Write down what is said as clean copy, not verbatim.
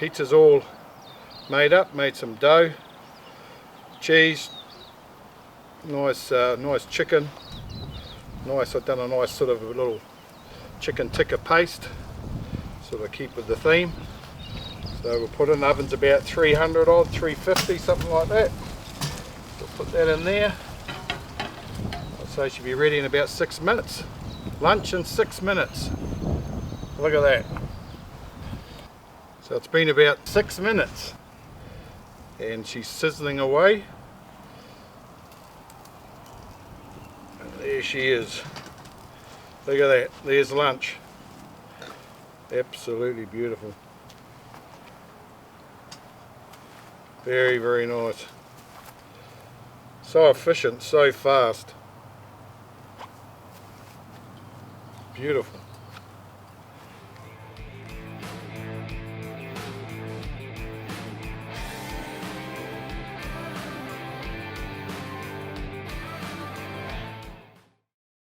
Pizza's all made up. Made some dough, cheese, nice chicken. Nice. I've done a nice sort of a little chicken tikka paste, sort of keep with the theme. So we'll put in the oven's about 300 odd, 350, something like that. We'll put that in there. I'd say it should be ready in about 6 minutes. Lunch in 6 minutes. Look at that. So it's been about 6 minutes and she's sizzling away. And there she is. Look at that. There's lunch. Absolutely beautiful. Very, very nice. So efficient, so fast. Beautiful.